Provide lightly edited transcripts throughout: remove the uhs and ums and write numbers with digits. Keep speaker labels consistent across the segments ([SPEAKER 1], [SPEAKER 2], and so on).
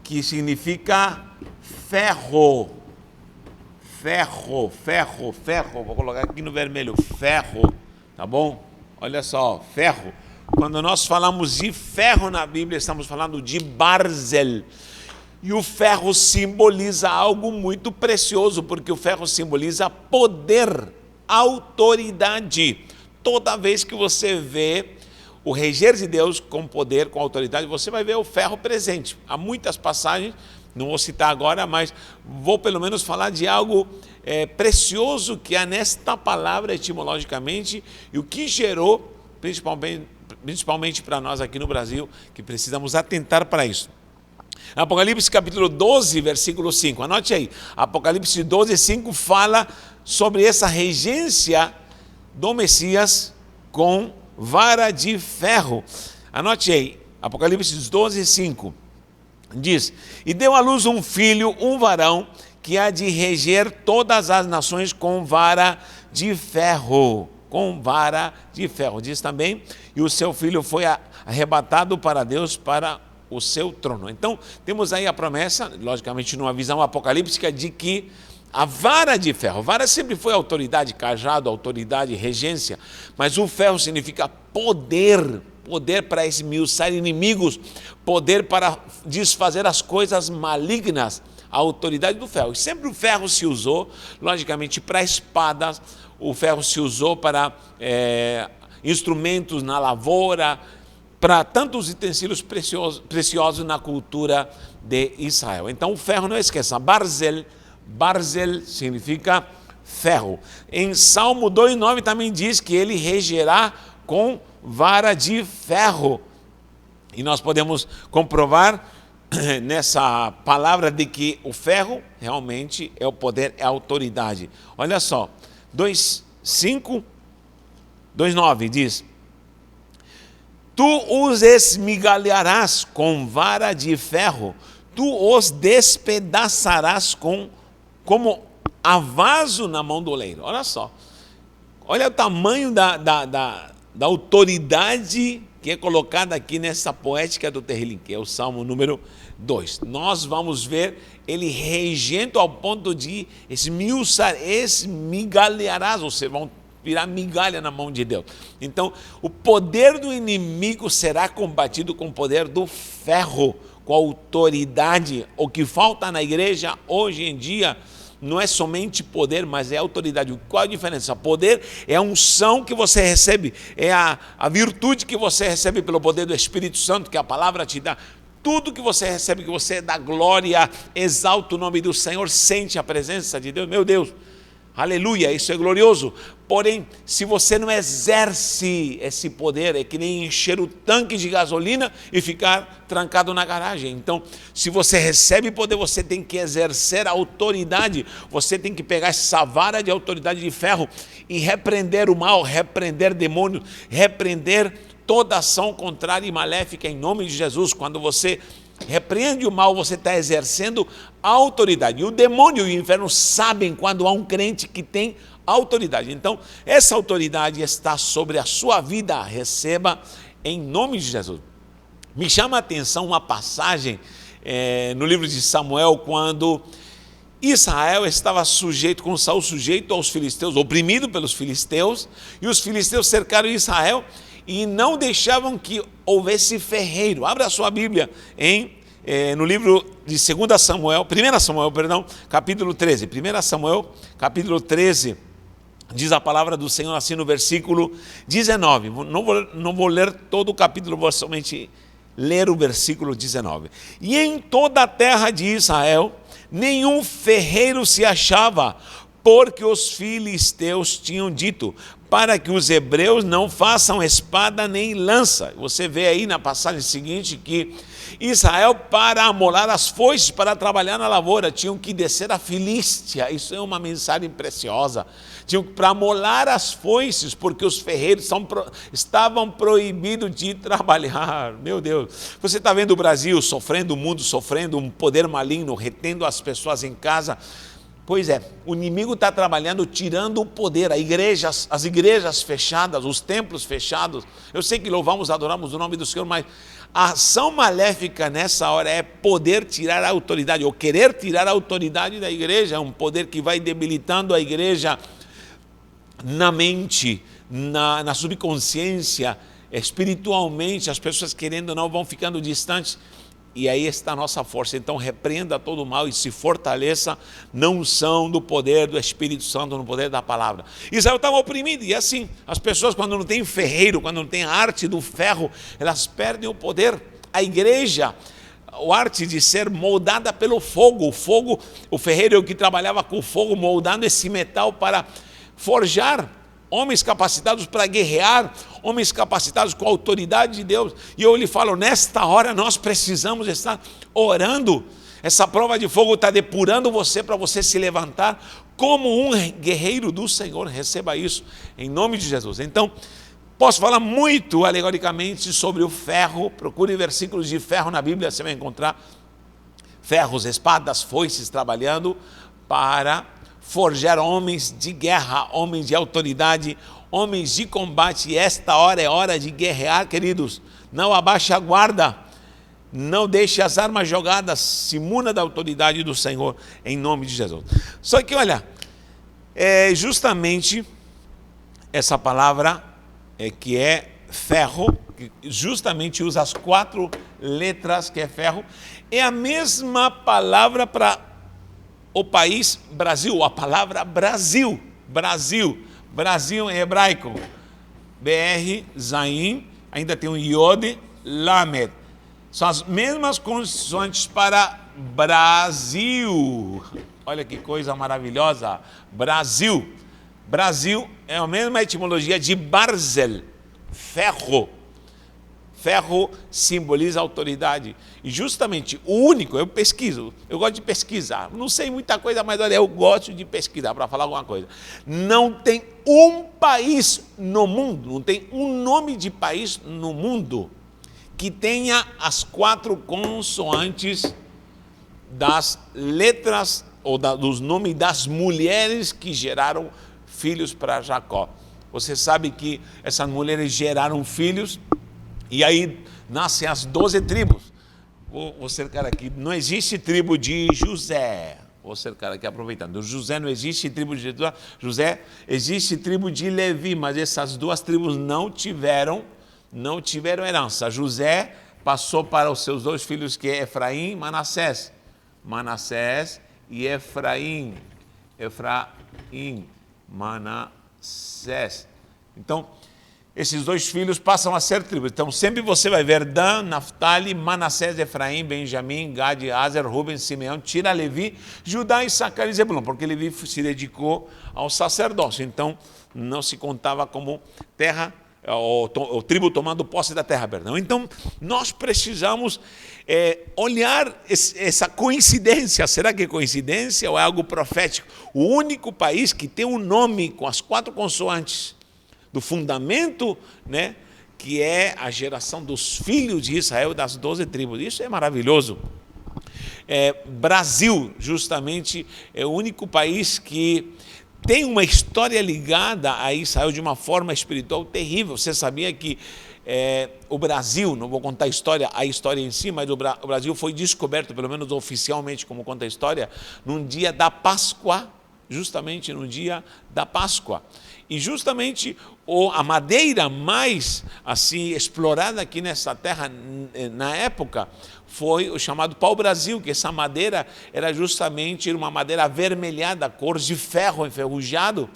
[SPEAKER 1] que significa ferro. Ferro, ferro, ferro. Vou colocar aqui no vermelho, ferro, tá bom? Olha só, ferro. Quando nós falamos de ferro na Bíblia, estamos falando de barzel. E o ferro simboliza algo muito precioso, porque o ferro simboliza poder, autoridade. Toda vez que você vê o reger de Deus com poder, com autoridade, você vai ver o ferro presente. Há muitas passagens, não vou citar agora, mas vou pelo menos falar de algo precioso que há nesta palavra etimologicamente e o que gerou, principalmente para nós aqui no Brasil, que precisamos atentar para isso. Apocalipse capítulo 12, versículo 5. Anote aí. Apocalipse 12, 5 fala sobre essa regência do Messias com vara de ferro. Anote aí. Apocalipse 12, 5. Diz: e deu à luz um filho, um varão, que há de reger todas as nações com vara de ferro. Com vara de ferro. Diz também, e o seu filho foi arrebatado para Deus, para o seu trono. Então, temos aí a promessa, logicamente numa visão apocalíptica, de que a vara de ferro, vara sempre foi autoridade, cajado, autoridade, regência, mas o ferro significa poder, poder para esmiuçar inimigos, poder para desfazer as coisas malignas, a autoridade do ferro. E sempre o ferro se usou, logicamente, para espadas, o ferro se usou para instrumentos na lavoura, para tantos utensílios preciosos na cultura de Israel. Então o ferro, não esqueça, barzel significa ferro. Em Salmo 2,9 também diz que ele regerá com vara de ferro. E nós podemos comprovar nessa palavra de que o ferro realmente é o poder, é a autoridade. Olha só, 2,9 diz: tu os esmigalharás com vara de ferro, tu os despedaçarás como a vaso na mão do oleiro. Olha só, olha o tamanho da autoridade que é colocada aqui nessa poética do Terrilim, que é o Salmo número 2. Nós vamos ver ele regendo ao ponto de esmigalharás, ou seja, vão virar migalha na mão de Deus. Então, o poder do inimigo será combatido com o poder do ferro, com a autoridade. O que falta na igreja hoje em dia não é somente poder, mas é autoridade. Qual a diferença? Poder é a unção que você recebe, é a virtude que você recebe pelo poder do Espírito Santo, que a palavra te dá. Tudo que você recebe, que você dá glória, exalta o nome do Senhor, sente a presença de Deus. Meu Deus, aleluia, isso é glorioso. Porém, se você não exerce esse poder, é que nem encher o tanque de gasolina e ficar trancado na garagem. Então, se você recebe poder, você tem que exercer a autoridade, você tem que pegar essa vara de autoridade de ferro e repreender o mal, repreender demônios, repreender toda ação contrária e maléfica em nome de Jesus. Quando você repreende o mal, você está exercendo a autoridade. E o demônio e o inferno sabem quando há um crente que tem autoridade. Então, essa autoridade está sobre a sua vida. Receba em nome de Jesus. Me chama a atenção uma passagem no livro de Samuel, quando Israel estava sujeito, com Saul sujeito aos filisteus, oprimido pelos filisteus, e os filisteus cercaram Israel e não deixavam que houvesse ferreiro. Abra a sua Bíblia no livro de 1 Samuel, capítulo 13. 1 Samuel, capítulo 13, diz a palavra do Senhor assim no versículo 19. Não vou ler todo o capítulo, vou somente ler o versículo 19. E em toda a terra de Israel, nenhum ferreiro se achava, porque os filisteus tinham dito, para que os hebreus não façam espada nem lança. Você vê aí na passagem seguinte que Israel, para amolar as foices, para trabalhar na lavoura, tinham que descer a Filístia. Isso é uma mensagem preciosa. Tinham que para amolar as foices, porque os ferreiros estavam proibidos de trabalhar. Meu Deus, você está vendo o Brasil sofrendo, o mundo sofrendo, um poder maligno retendo as pessoas em casa. Pois é, o inimigo está trabalhando, tirando o poder, as igrejas fechadas, os templos fechados. Eu sei que louvamos, adoramos o nome do Senhor, mas a ação maléfica nessa hora é poder tirar a autoridade, ou querer tirar a autoridade da igreja, um poder que vai debilitando a igreja na mente, na subconsciência, espiritualmente, as pessoas querendo ou não vão ficando distantes. E aí está a nossa força. Então repreenda todo o mal e se fortaleça na unção do poder do Espírito Santo, no poder da palavra. Israel estava oprimido, e assim, as pessoas quando não tem ferreiro, quando não tem a arte do ferro, elas perdem o poder. A igreja, a arte de ser moldada pelo fogo, o ferreiro é o que trabalhava com o fogo, moldando esse metal para forjar homens capacitados para guerrear, homens capacitados com a autoridade de Deus. E eu lhe falo, nesta hora nós precisamos estar orando. Essa prova de fogo está depurando você para você se levantar como um guerreiro do Senhor. Receba isso em nome de Jesus. Então, posso falar muito alegoricamente sobre o ferro. Procure versículos de ferro na Bíblia, você vai encontrar ferros, espadas, foices trabalhando para forjar homens de guerra, homens de autoridade, homens de combate. E esta hora é hora de guerrear, queridos. Não abaixe a guarda, não deixe as armas jogadas, se imuna da autoridade do Senhor, em nome de Jesus. Só que olha, justamente essa palavra que é ferro, que justamente usa as 4 letras que é ferro, é a mesma palavra para o país Brasil, a palavra Brasil, Brasil em hebraico, BR, Zain, ainda tem um Yod, Lamed. São as mesmas consoantes para Brasil. Olha que coisa maravilhosa, Brasil. Brasil é a mesma etimologia de Barzel, ferro. Ferro simboliza autoridade. E justamente o único, eu pesquiso, eu gosto de pesquisar. Não sei muita coisa, mas olha, eu gosto de pesquisar para falar alguma coisa. Não tem um país no mundo, não tem um nome de país no mundo que tenha as 4 consoantes das letras ou dos nomes das mulheres que geraram filhos para Jacó. Você sabe que essas mulheres geraram filhos. E aí nascem as 12 tribos. Vou cercar aqui. Não existe tribo de José. Vou cercar aqui aproveitando. José não existe tribo de José. Existe tribo de Levi, mas essas 2 tribos não tiveram herança. José passou para os seus 2 filhos, que é Efraim e Manassés. Manassés e Efraim. Manassés. Então, esses 2 filhos passam a ser tribos. Então, sempre você vai ver Dan, Naftali, Manassés, Efraim, Benjamim, Gad, Aser, Ruben, Simeão, tira Levi, Judá, Issacar e Zebulon, porque Levi se dedicou ao sacerdócio. Então, não se contava como terra, o tribo tomando posse da terra, perdão. Então, nós precisamos olhar essa coincidência. Será que é coincidência ou é algo profético? O único país que tem um nome com as 4 consoantes do fundamento, né, que é a geração dos filhos de Israel, das 12 tribos. Isso é maravilhoso. Brasil, justamente, é o único país que tem uma história ligada a Israel de uma forma espiritual terrível. Você sabia que o Brasil, não vou contar a história em si, mas o Brasil foi descoberto, pelo menos oficialmente, como conta a história, num dia da Páscoa, justamente no dia da Páscoa. E justamente a madeira mais assim explorada aqui nessa terra na época foi o chamado pau-brasil, que essa madeira era justamente uma madeira avermelhada, cor de ferro enferrujado.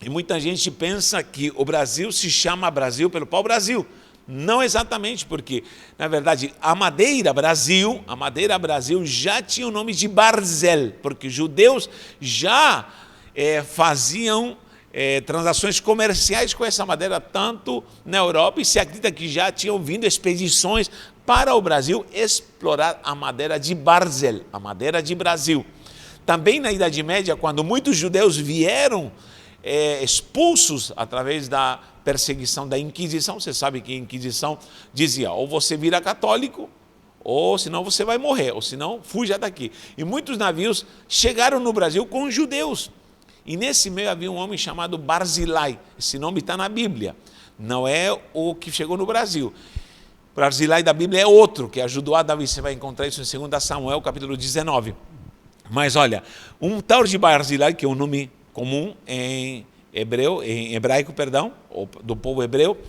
[SPEAKER 1] E muita gente pensa que o Brasil se chama Brasil pelo pau-brasil. Não exatamente, porque, na verdade, a madeira Brasil já tinha o nome de Barzel, porque judeus já faziam transações comerciais com essa madeira, tanto na Europa, e se acredita que já tinham vindo expedições para o Brasil explorar a madeira de Barzel, a madeira de Brasil. Também na Idade Média, quando muitos judeus vieram expulsos através da perseguição da Inquisição, você sabe que a Inquisição dizia, ou você vira católico, ou senão você vai morrer, ou senão fuja daqui. E muitos navios chegaram no Brasil com judeus. E nesse meio havia um homem chamado Barzilai. Esse nome está na Bíblia. Não é o que chegou no Brasil. Barzilai da Bíblia é outro que ajudou a Davi. Você vai encontrar isso em 2 Samuel, capítulo 19. Mas olha, um tal de Barzilai, que é um nome comum em hebraico, do povo hebreu,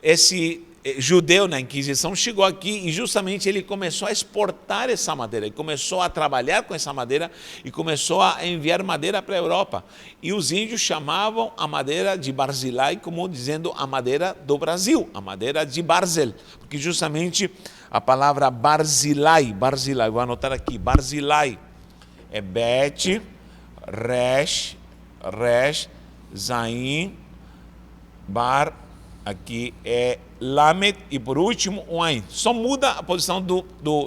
[SPEAKER 1] esse judeu na Inquisição chegou aqui e justamente ele começou a exportar essa madeira, ele começou a trabalhar com essa madeira e começou a enviar madeira para a Europa. E os índios chamavam a madeira de Barzilai como dizendo a madeira do Brasil, a madeira de Barzel, porque justamente a palavra Barzilai, vou anotar aqui, Barzilai é Bet, Resh, Zain, Bar, aqui é Lamed e por último o Ain. Só muda a posição do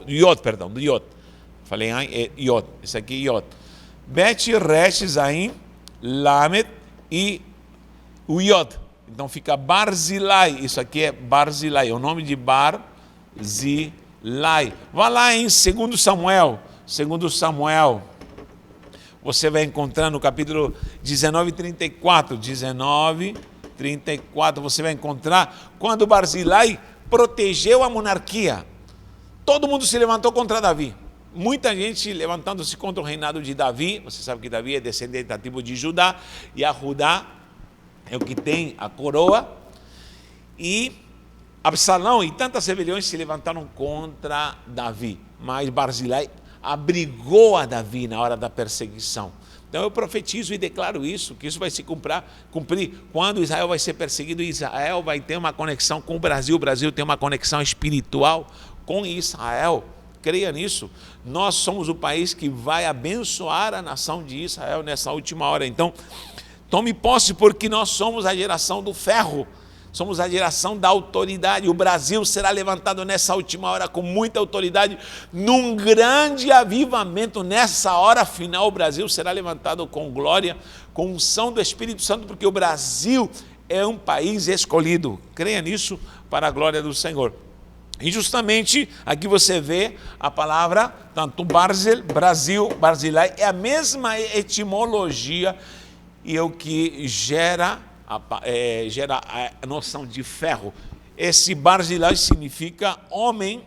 [SPEAKER 1] Yod, do Yod. Falei Ain, é Yod. Esse aqui é Yod. Bet, Resh, Zain, Lamed e o Yod. Então fica Barzilai. Isso aqui é Barzilai. É o nome de Barzilai. Vá lá em 2 Samuel. Você vai encontrar no capítulo 19:34. 19:34, você vai encontrar quando Barzilai protegeu a monarquia. Todo mundo se levantou contra Davi. Muita gente levantando-se contra o reinado de Davi. Você sabe que Davi é descendente da tribo de Judá. E a Judá é o que tem a coroa. E Absalão e tantas rebeliões se levantaram contra Davi. Mas Barzilai abrigou a Davi na hora da perseguição. Então eu profetizo e declaro isso, que isso vai se cumprir quando Israel vai ser perseguido. Israel vai ter uma conexão com o Brasil tem uma conexão espiritual com Israel. Creia nisso. Nós somos o país que vai abençoar a nação de Israel nessa última hora. Então, tome posse, porque nós somos a geração do ferro. Somos a geração da autoridade. O Brasil será levantado nessa última hora com muita autoridade, num grande avivamento. Nessa hora final, o Brasil será levantado com glória, com unção do Espírito Santo, porque o Brasil é um país escolhido. Creia nisso, para a glória do Senhor. E justamente aqui você vê a palavra, tanto Brasil, Barzilai, é a mesma etimologia e é o que gera a noção de ferro. Esse Barzilai significa homem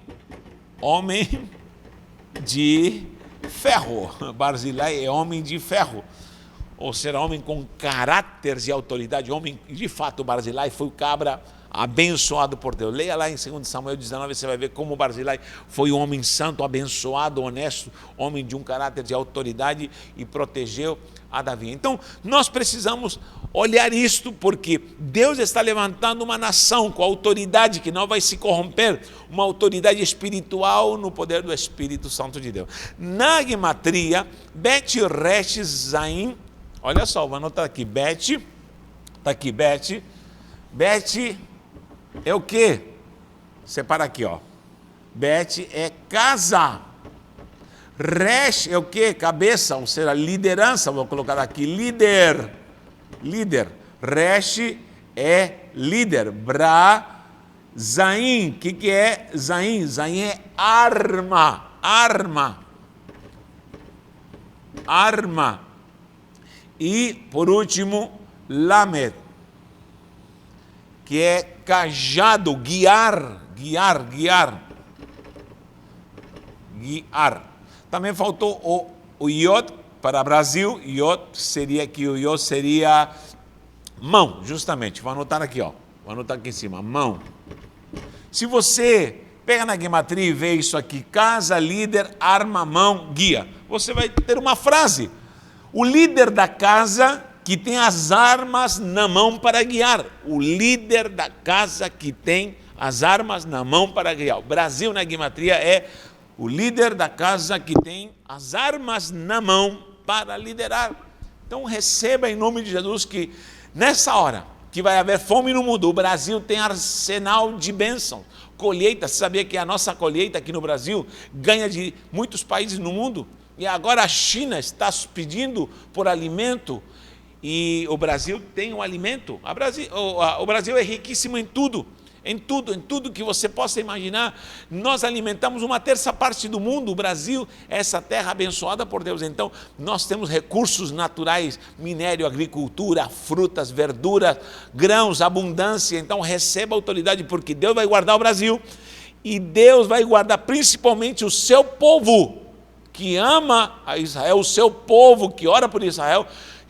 [SPEAKER 1] de ferro. Barzilai é homem de ferro, ou seja, homem com caráter de autoridade. Homem, de fato, Barzilai foi o cabra abençoado por Deus. Leia lá em 2 Samuel 19, você vai ver como Barzilai foi um homem santo, abençoado, honesto, homem de um caráter de autoridade e protegeu a Davi. Então, nós precisamos olhar isto, porque Deus está levantando uma nação com autoridade que não vai se corromper, uma autoridade espiritual no poder do Espírito Santo de Deus. Na gematria, Bet, Resh, Zain, olha só, vou anotar aqui, Bet, está aqui, Bet é o quê? Separa aqui, ó. Bet é casa. Resh é o quê? Cabeça, ou seja, liderança. Vou colocar aqui, líder. Resh é líder. Zain, o que é Zain? Zain é arma. E, por último, Lamed, que é cajado, guiar. Também faltou o Yod para Brasil. Yod seria mão, justamente. Vou anotar aqui, ó. Vou anotar aqui em cima, mão. Se você pega na gematria e vê isso aqui, casa, líder, arma, mão, guia, você vai ter uma frase. O líder da casa que tem as armas na mão para guiar. O líder da casa que tem as armas na mão para guiar. O Brasil na gematria é o líder da casa que tem as armas na mão para liderar. Então receba em nome de Jesus que nessa hora que vai haver fome no mundo, o Brasil tem arsenal de bênçãos. Colheita, você sabia que a nossa colheita aqui no Brasil ganha de muitos países no mundo? E agora a China está pedindo por alimento. E o Brasil tem um alimento. O Brasil é riquíssimo em tudo que você possa imaginar. Nós alimentamos 1/3 do mundo. O Brasil é essa terra abençoada por Deus. Então, nós temos recursos naturais, minério, agricultura, frutas, verduras, grãos, abundância. Então, receba autoridade, porque Deus vai guardar o Brasil. E Deus vai guardar principalmente o seu povo, que ama a Israel, o seu povo que ora por Israel,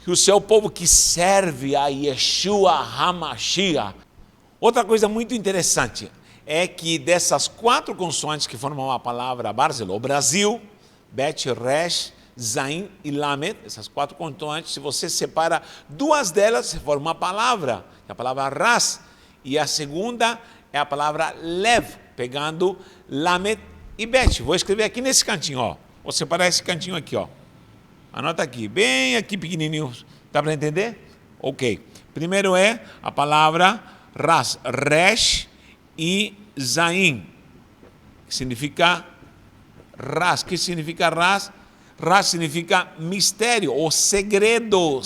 [SPEAKER 1] e o seu povo que serve a Yeshua HaMashiach. Outra coisa muito interessante é que dessas 4 consoantes que formam a palavra Barzilai, o Brasil, Bet, Resh, Zain e Lamed, essas 4 consoantes, se você separa 2 delas, você forma uma palavra, a palavra Ras, e a segunda é a palavra Lev, pegando Lamed e Bet. Vou escrever aqui nesse cantinho, ó. Vou separar esse cantinho aqui, ó. Anota aqui, bem aqui pequenininho. Dá para entender? Ok. Primeiro é a palavra Ras, Resh e Zain, que significa Ras. O que significa Ras? Ras significa mistério ou segredo.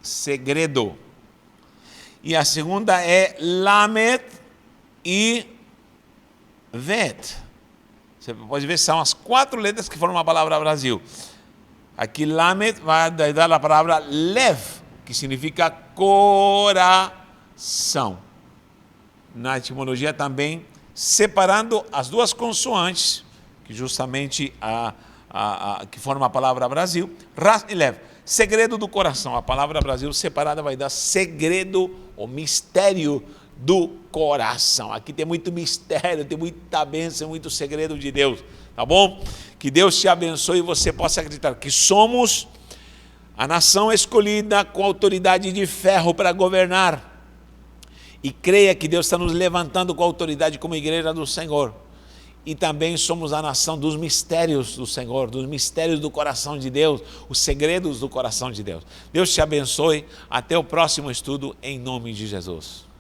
[SPEAKER 1] Segredo. E a segunda é Lamed e Vet. Você pode ver, são as 4 letras que formam a palavra Brasil. Aqui Lamed vai dar a palavra Lev, que significa coração. Na etimologia também, separando as 2 consoantes, que justamente que formam a palavra Brasil, Ras e Lev, segredo do coração. A palavra Brasil separada vai dar segredo ou mistério do coração. Aqui tem muito mistério, tem muita bênção, muito segredo de Deus, tá bom? Que Deus te abençoe e você possa acreditar que somos a nação escolhida com autoridade de ferro para governar. E creia que Deus está nos levantando com autoridade como igreja do Senhor. E também somos a nação dos mistérios do Senhor, dos mistérios do coração de Deus, os segredos do coração de Deus. Deus te abençoe. Até o próximo estudo, em nome de Jesus.